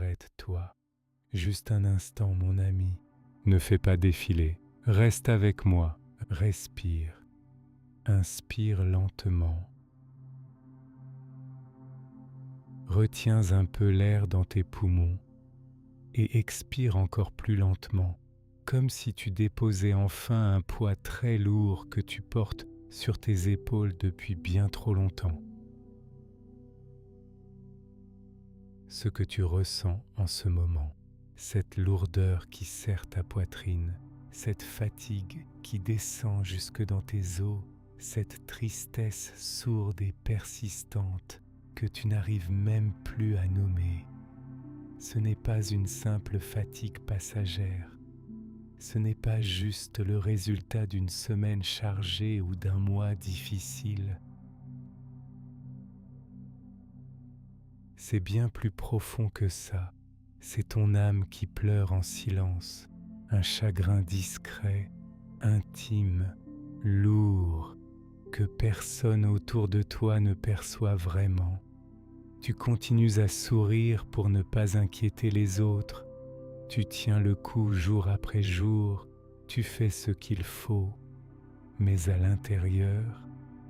arrête-toi. Juste un instant, mon ami. Ne fais pas défiler. Reste avec moi. Respire. Inspire lentement. Retiens un peu l'air dans tes poumons et expire encore plus lentement, comme si tu déposais enfin un poids très lourd que tu portes sur tes épaules depuis bien trop longtemps. Ce que tu ressens en ce moment, cette lourdeur qui serre ta poitrine, cette fatigue qui descend jusque dans tes os, cette tristesse sourde et persistante que tu n'arrives même plus à nommer. Ce n'est pas une simple fatigue passagère. Ce n'est pas juste le résultat d'une semaine chargée ou d'un mois difficile. C'est bien plus profond que ça. C'est ton âme qui pleure en silence, un chagrin discret, intime, lourd, que personne autour de toi ne perçoit vraiment. Tu continues à sourire pour ne pas inquiéter les autres. Tu tiens le coup jour après jour, tu fais ce qu'il faut. Mais à l'intérieur,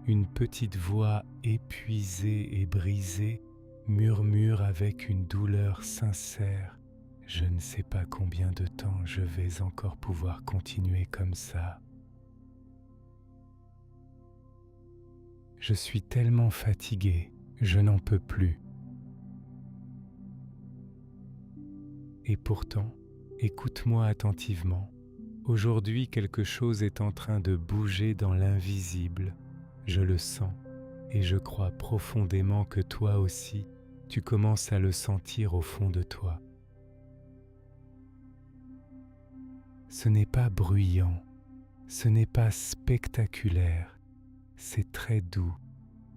une petite voix épuisée et brisée murmure avec une douleur sincère: je ne sais pas combien de temps je vais encore pouvoir continuer comme ça. Je suis tellement fatigué, je n'en peux plus. Et pourtant, écoute-moi attentivement. Aujourd'hui, quelque chose est en train de bouger dans l'invisible. Je le sens et je crois profondément que toi aussi, tu commences à le sentir au fond de toi. Ce n'est pas bruyant, ce n'est pas spectaculaire, c'est très doux,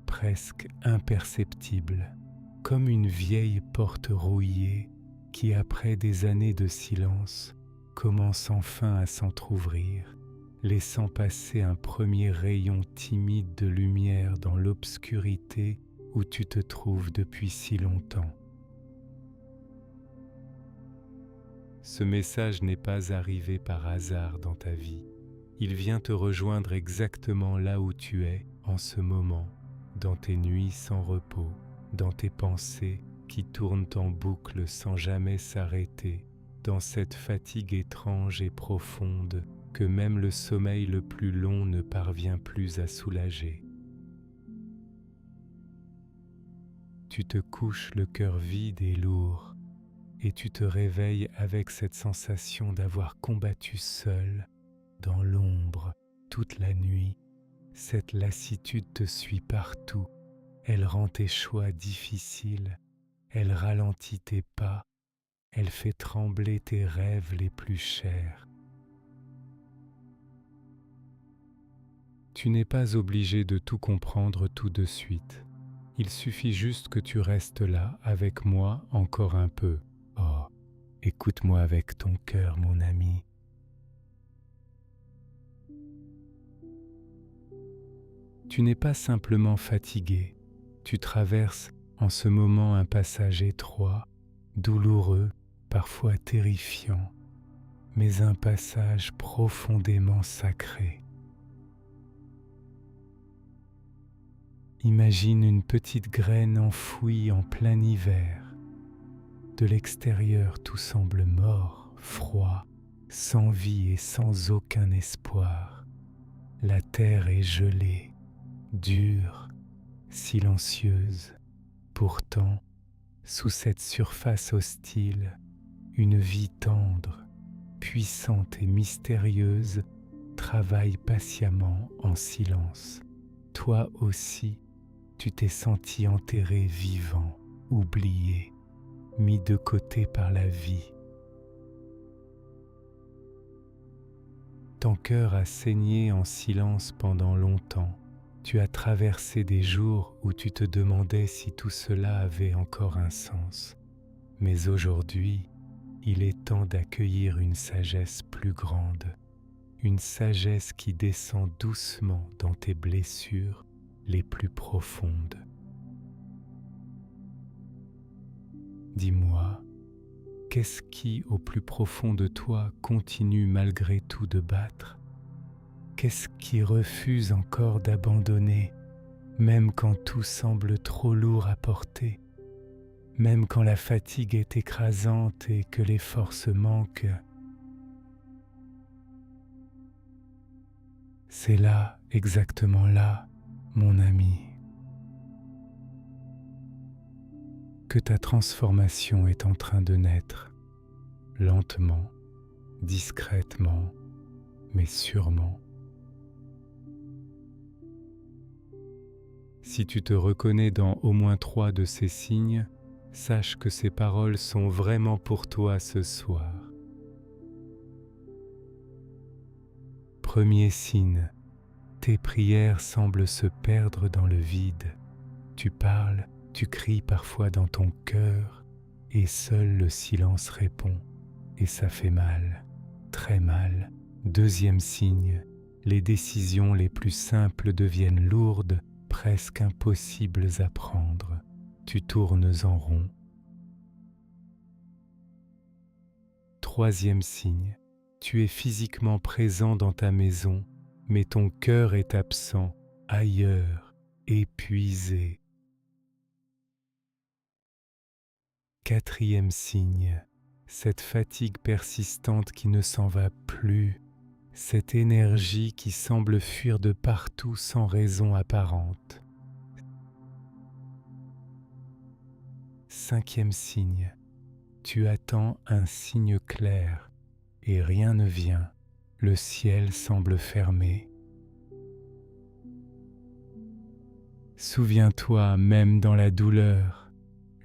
presque imperceptible, comme une vieille porte rouillée qui, après des années de silence, commence enfin à s'entr'ouvrir, laissant passer un premier rayon timide de lumière dans l'obscurité où tu te trouves depuis si longtemps. Ce message n'est pas arrivé par hasard dans ta vie. Il vient te rejoindre exactement là où tu es en ce moment, dans tes nuits sans repos, dans tes pensées qui tournent en boucle sans jamais s'arrêter, dans cette fatigue étrange et profonde que même le sommeil le plus long ne parvient plus à soulager. Tu te couches le cœur vide et lourd, et tu te réveilles avec cette sensation d'avoir combattu seul, dans l'ombre, toute la nuit. Cette lassitude te suit partout, elle rend tes choix difficiles, elle ralentit tes pas, elle fait trembler tes rêves les plus chers. Tu n'es pas obligé de tout comprendre tout de suite. Il suffit juste que tu restes là avec moi encore un peu. Oh, écoute-moi avec ton cœur, mon ami. Tu n'es pas simplement fatigué, tu traverses en ce moment un passage étroit, douloureux, parfois terrifiant, mais un passage profondément sacré. Imagine une petite graine enfouie en plein hiver. De l'extérieur, tout semble mort, froid, sans vie et sans aucun espoir. La terre est gelée, dure, silencieuse. Pourtant, sous cette surface hostile, une vie tendre, puissante et mystérieuse travaille patiemment en silence. Toi aussi, tu t'es senti enterré vivant, oublié, mis de côté par la vie. Ton cœur a saigné en silence pendant longtemps. Tu as traversé des jours où tu te demandais si tout cela avait encore un sens. Mais aujourd'hui, il est temps d'accueillir une sagesse plus grande, une sagesse qui descend doucement dans tes blessures les plus profondes. Dis-moi, Qu'est-ce qui, au plus profond de toi, continue malgré tout de battre? Qu'est-ce qui refuse encore d'abandonner, même quand tout semble trop lourd à porter, même quand la fatigue est écrasante et que les forces manquent? C'est là, exactement là, mon ami, que ta transformation est en train de naître, lentement, discrètement, mais sûrement. Si tu te reconnais dans au moins 3 de ces signes, sache que ces paroles sont vraiment pour toi ce soir. Premier signe, tes prières semblent se perdre dans le vide. Tu parles, tu cries parfois dans ton cœur, et seul le silence répond, et ça fait mal, très mal. Deuxième signe, les décisions les plus simples deviennent lourdes, presque impossibles à prendre. Tu tournes en rond. Troisième signe, tu es physiquement présent dans ta maison, mais ton cœur est absent, ailleurs, épuisé. Quatrième signe, cette fatigue persistante qui ne s'en va plus, cette énergie qui semble fuir de partout sans raison apparente. Cinquième signe, tu attends un signe clair et rien ne vient, le ciel semble fermé. Souviens-toi, même dans la douleur,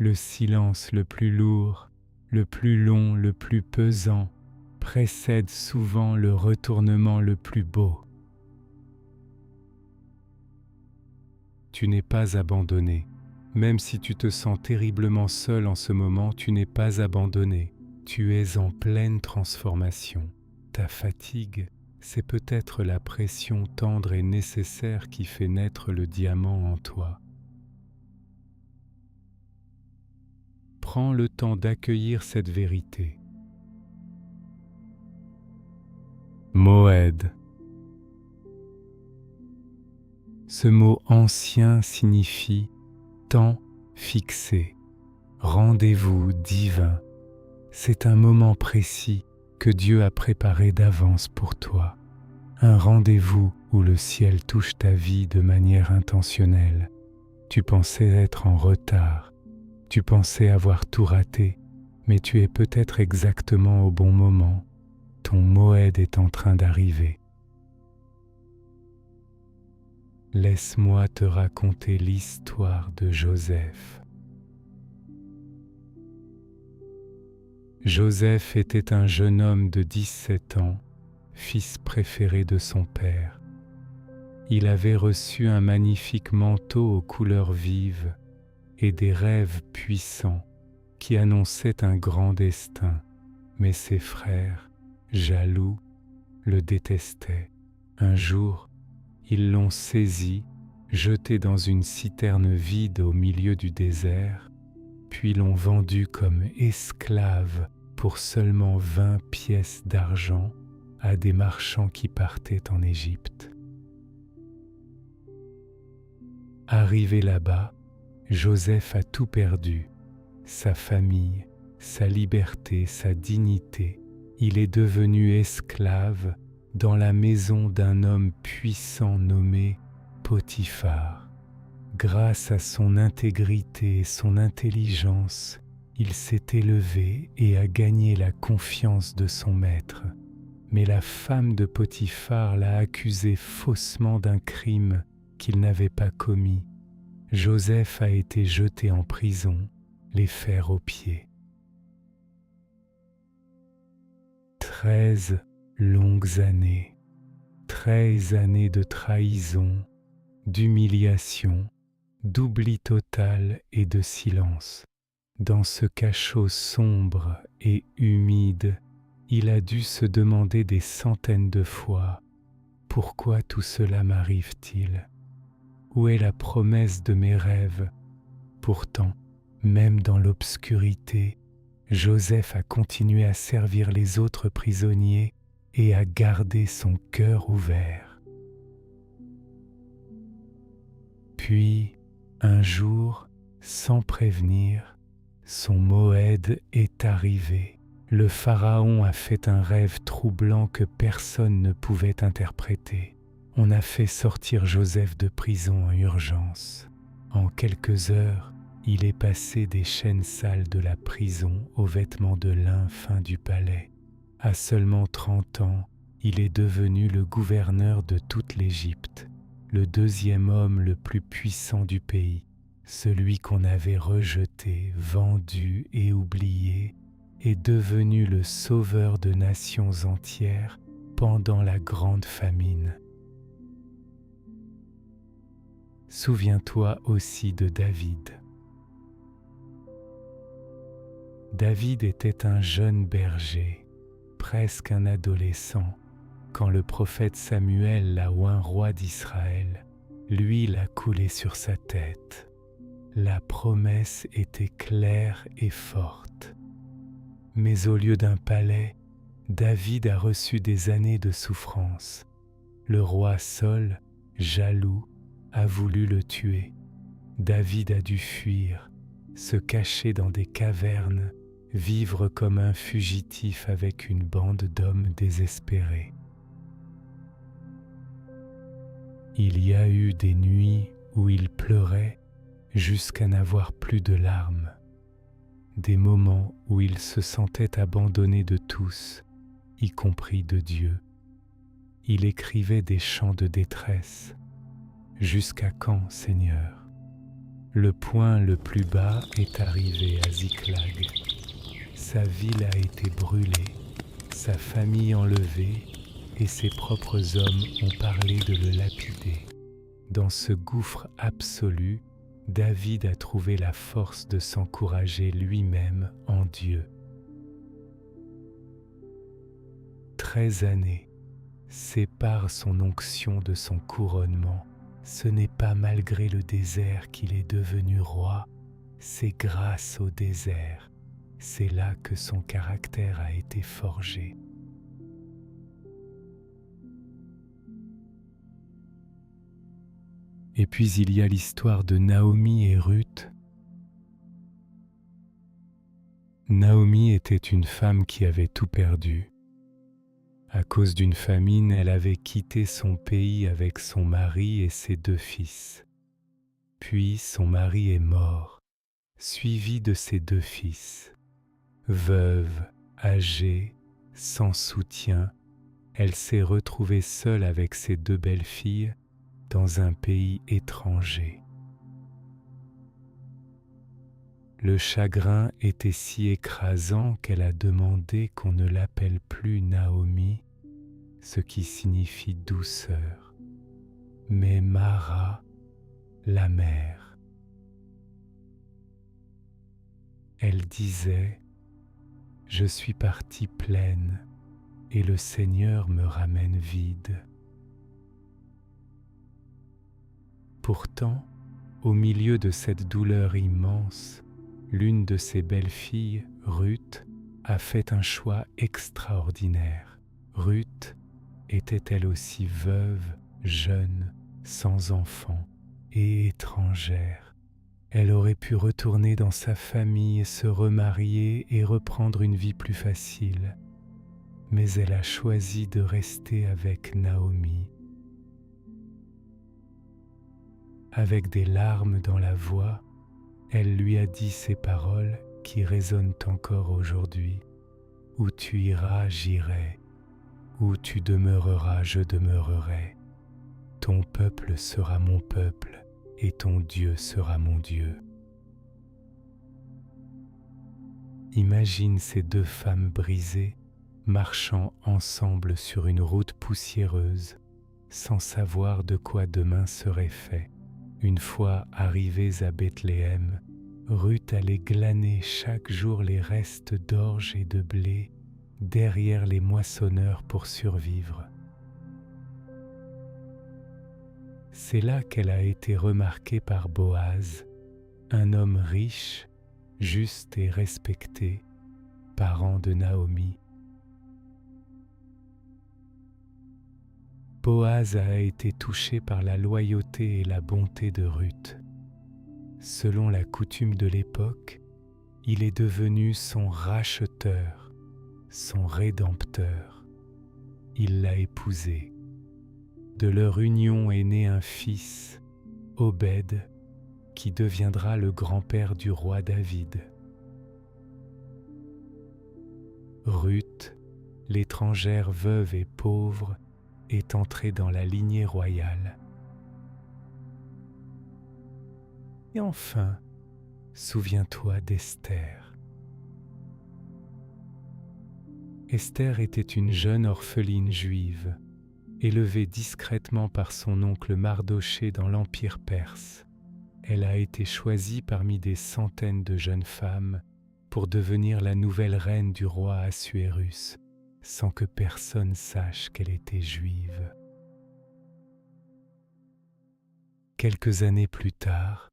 le silence le plus lourd, le plus long, le plus pesant, précède souvent le retournement le plus beau. Tu n'es pas abandonné. Même si tu te sens terriblement seul en ce moment, tu n'es pas abandonné. Tu es en pleine transformation. Ta fatigue, c'est peut-être la pression tendre et nécessaire qui fait naître le diamant en toi. Prends le temps d'accueillir cette vérité. Moed. Ce mot ancien signifie temps fixé, rendez-vous divin. C'est un moment précis que Dieu a préparé d'avance pour toi. Un rendez-vous où le ciel touche ta vie de manière intentionnelle. Tu pensais être en retard, tu pensais avoir tout raté, mais tu es peut-être exactement au bon moment. Ton Moed est en train d'arriver. Laisse-moi te raconter l'histoire de Joseph. Joseph était un jeune homme de 17 ans, fils préféré de son père. Il avait reçu un magnifique manteau aux couleurs vives et des rêves puissants qui annonçaient un grand destin, mais ses frères, jaloux, le détestaient. Un jour, ils l'ont saisi, jeté dans une citerne vide au milieu du désert, puis l'ont vendu comme esclave pour seulement 20 pièces d'argent à des marchands qui partaient en Égypte. Arrivé là-bas, Joseph a tout perdu, sa famille, sa liberté, sa dignité. Il est devenu esclave dans la maison d'un homme puissant nommé Potiphar. Grâce à son intégrité et son intelligence, il s'est élevé et a gagné la confiance de son maître. Mais la femme de Potiphar l'a accusé faussement d'un crime qu'il n'avait pas commis. Joseph a été jeté en prison, les fers aux pieds. 13 longues années, 13 années de trahison, d'humiliation, d'oubli total et de silence. Dans ce cachot sombre et humide, il a dû se demander des centaines de fois « Pourquoi tout cela m'arrive-t-il ? Où est la promesse de mes rêves ?» Pourtant, même dans l'obscurité, Joseph a continué à servir les autres prisonniers et à garder son cœur ouvert. Puis, un jour, sans prévenir, son Moed est arrivé. Le pharaon a fait un rêve troublant que personne ne pouvait interpréter. On a fait sortir Joseph de prison en urgence. En quelques heures, il est passé des chaînes sales de la prison aux vêtements de lin fin du palais. À seulement 30 ans, il est devenu le gouverneur de toute l'Égypte, le deuxième homme le plus puissant du pays, celui qu'on avait rejeté, vendu et oublié, est devenu le sauveur de nations entières pendant la grande famine. Souviens-toi aussi de David. David était un jeune berger, presque un adolescent, quand le prophète Samuel l'a oint roi d'Israël. L'huile a coulé sur sa tête. La promesse était claire et forte. Mais au lieu d'un palais, David a reçu des années de souffrance. Le roi Saül, jaloux, a voulu le tuer. David a dû fuir, se cacher dans des cavernes, vivre comme un fugitif avec une bande d'hommes désespérés. Il y a eu des nuits où il pleurait jusqu'à n'avoir plus de larmes, des moments où il se sentait abandonné de tous, y compris de Dieu. Il écrivait des chants de détresse. Jusqu'à quand, Seigneur? Le point le plus bas est arrivé à Ziklag. Sa ville a été brûlée, sa famille enlevée, et ses propres hommes ont parlé de le lapider. Dans ce gouffre absolu, David a trouvé la force de s'encourager lui-même en Dieu. 13 années séparent son onction de son couronnement. Ce n'est pas malgré le désert qu'il est devenu roi, c'est grâce au désert. C'est là que son caractère a été forgé. Et puis il y a l'histoire de Naomi et Ruth. Naomi était une femme qui avait tout perdu. À cause d'une famine, elle avait quitté son pays avec son mari et ses 2 fils. Puis son mari est mort, suivi de ses 2 fils. Veuve, âgée, sans soutien, elle s'est retrouvée seule avec ses 2 belles-filles dans un pays étranger. Le chagrin était si écrasant qu'elle a demandé qu'on ne l'appelle plus Naomi, ce qui signifie douceur, mais Mara, la mère. Elle disait: « Je suis partie pleine et le Seigneur me ramène vide. » Pourtant, au milieu de cette douleur immense, l'une de ses belles-filles, Ruth, a fait un choix extraordinaire. Ruth était elle aussi veuve, jeune, sans enfant et étrangère. Elle aurait pu retourner dans sa famille, se remarier et reprendre une vie plus facile. Mais elle a choisi de rester avec Naomi. Avec des larmes dans la voix, elle lui a dit ces paroles qui résonnent encore aujourd'hui. « Où tu iras, j'irai. Où tu demeureras, je demeurerai. Ton peuple sera mon peuple et ton Dieu sera mon Dieu. » Imagine ces 2 femmes brisées marchant ensemble sur une route poussiéreuse, sans savoir de quoi demain serait fait. Une fois arrivées à Bethléem, Ruth allait glaner chaque jour les restes d'orge et de blé derrière les moissonneurs pour survivre. C'est là qu'elle a été remarquée par Boaz, un homme riche, juste et respecté, parents de Naomi. Boaz a été touché par la loyauté et la bonté de Ruth. Selon la coutume de l'époque, il est devenu son racheteur, son rédempteur. Il l'a épousée. De leur union est né un fils, Obed, qui deviendra le grand-père du roi David. Ruth, l'étrangère veuve et pauvre, est entrée dans la lignée royale. Et enfin, souviens-toi d'Esther. Esther était une jeune orpheline juive, élevée discrètement par son oncle Mardochée dans l'Empire perse. Elle a été choisie parmi des centaines de jeunes femmes pour devenir la nouvelle reine du roi Assuérus, sans que personne sache qu'elle était juive. Quelques années plus tard,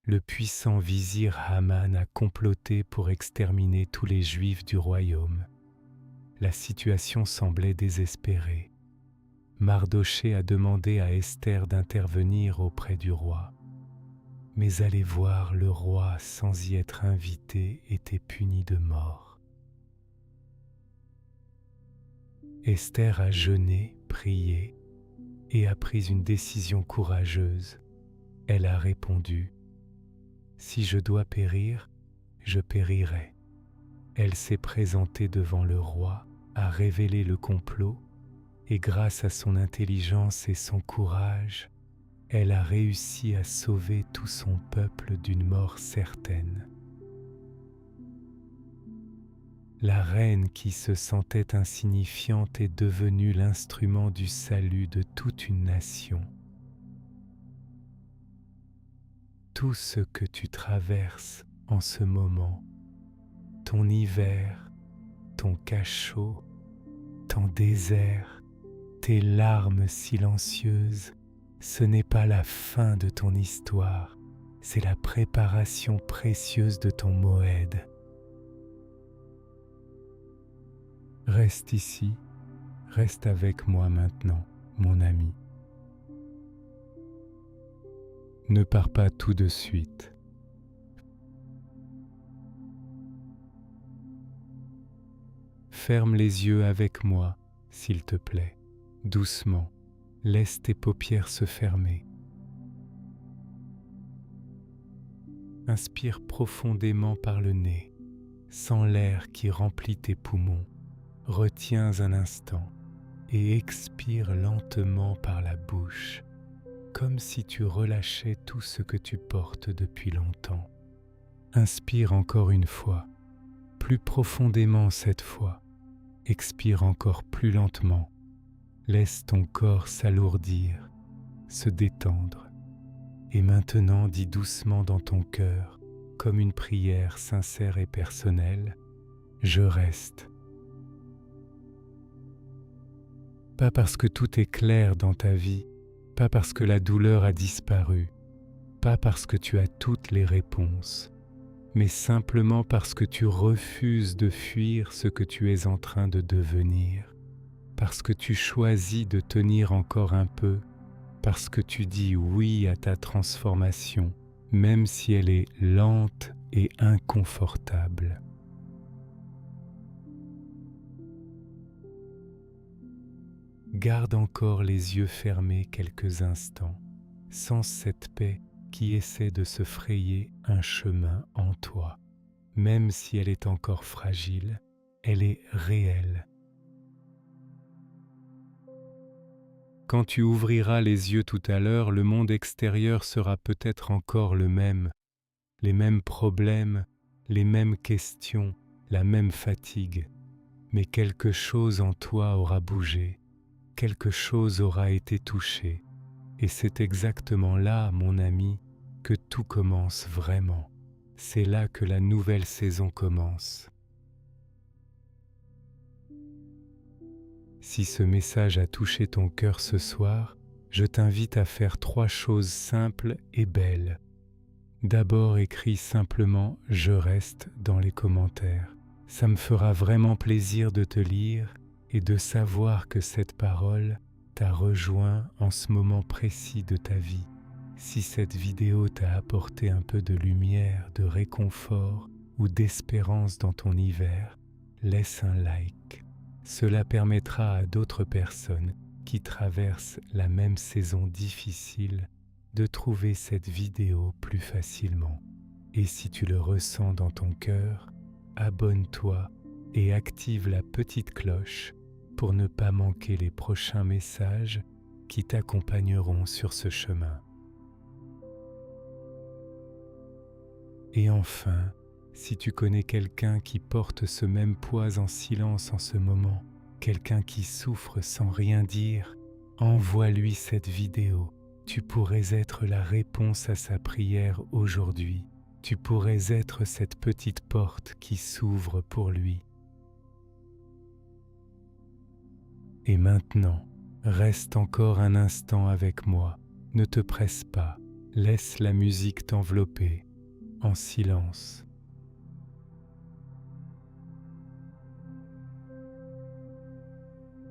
le puissant vizir Haman a comploté pour exterminer tous les Juifs du royaume. La situation semblait désespérée. Mardochée a demandé à Esther d'intervenir auprès du roi. Mais aller voir le roi sans y être invité était puni de mort. Esther a jeûné, prié et a pris une décision courageuse. Elle a répondu : « Si je dois périr, je périrai. » Elle s'est présentée devant le roi, a révélé le complot, et grâce à son intelligence et son courage, elle a réussi à sauver tout son peuple d'une mort certaine. La reine qui se sentait insignifiante est devenue l'instrument du salut de toute une nation. Tout ce que tu traverses en ce moment, ton hiver, ton cachot, ton désert, tes larmes silencieuses, ce n'est pas la fin de ton histoire, c'est la préparation précieuse de ton Moed. Reste ici, reste avec moi maintenant, mon ami. Ne pars pas tout de suite. Ferme les yeux avec moi, s'il te plaît, doucement. Laisse tes paupières se fermer. Inspire profondément par le nez, sens l'air qui remplit tes poumons. Retiens un instant et expire lentement par la bouche, comme si tu relâchais tout ce que tu portes depuis longtemps. Inspire encore une fois, plus profondément cette fois. Expire encore plus lentement. Laisse ton corps s'alourdir, se détendre. Et maintenant, dis doucement dans ton cœur, comme une prière sincère et personnelle, « Je reste ». Pas parce que tout est clair dans ta vie, pas parce que la douleur a disparu, pas parce que tu as toutes les réponses, mais simplement parce que tu refuses de fuir ce que tu es en train de devenir, parce que tu choisis de tenir encore un peu, parce que tu dis oui à ta transformation, même si elle est lente et inconfortable. Garde encore les yeux fermés quelques instants, sens cette paix qui essaie de se frayer un chemin en toi. Même si elle est encore fragile, elle est réelle. Quand tu ouvriras les yeux tout à l'heure, le monde extérieur sera peut-être encore le même, les mêmes problèmes, les mêmes questions, la même fatigue, mais quelque chose en toi aura bougé, quelque chose aura été touché, et c'est exactement là, mon ami, que tout commence vraiment. C'est là que la nouvelle saison commence. Si ce message a touché ton cœur ce soir, je t'invite à faire 3 choses simples et belles. D'abord, écris simplement « Je reste » dans les commentaires. Ça me fera vraiment plaisir de te lire et de savoir que cette parole t'a rejoint en ce moment précis de ta vie. Si cette vidéo t'a apporté un peu de lumière, de réconfort ou d'espérance dans ton hiver, laisse un like. Cela permettra à d'autres personnes qui traversent la même saison difficile de trouver cette vidéo plus facilement. Et si tu le ressens dans ton cœur, abonne-toi et active la petite cloche pour ne pas manquer les prochains messages qui t'accompagneront sur ce chemin. Et enfin, si tu connais quelqu'un qui porte ce même poids en silence en ce moment, quelqu'un qui souffre sans rien dire, envoie-lui cette vidéo. Tu pourrais être la réponse à sa prière aujourd'hui. Tu pourrais être cette petite porte qui s'ouvre pour lui. Et maintenant, reste encore un instant avec moi. Ne te presse pas. Laisse la musique t'envelopper en silence.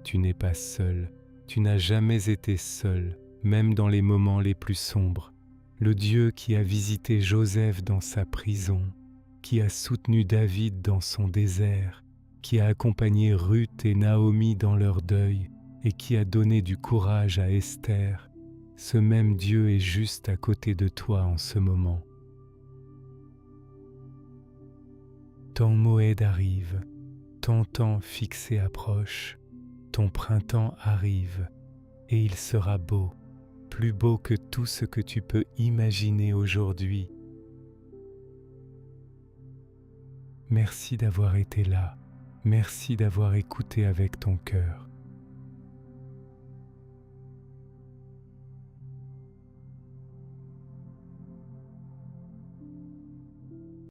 Tu n'es pas seul. Tu n'as jamais été seul, même dans les moments les plus sombres. Le Dieu qui a visité Joseph dans sa prison, qui a soutenu David dans son désert, qui a accompagné Ruth et Naomi dans leur deuil et qui a donné du courage à Esther, ce même Dieu est juste à côté de toi en ce moment. Ton Moed arrive, ton temps fixé approche, ton printemps arrive et il sera beau, plus beau que tout ce que tu peux imaginer aujourd'hui. Merci d'avoir été là, merci d'avoir écouté avec ton cœur.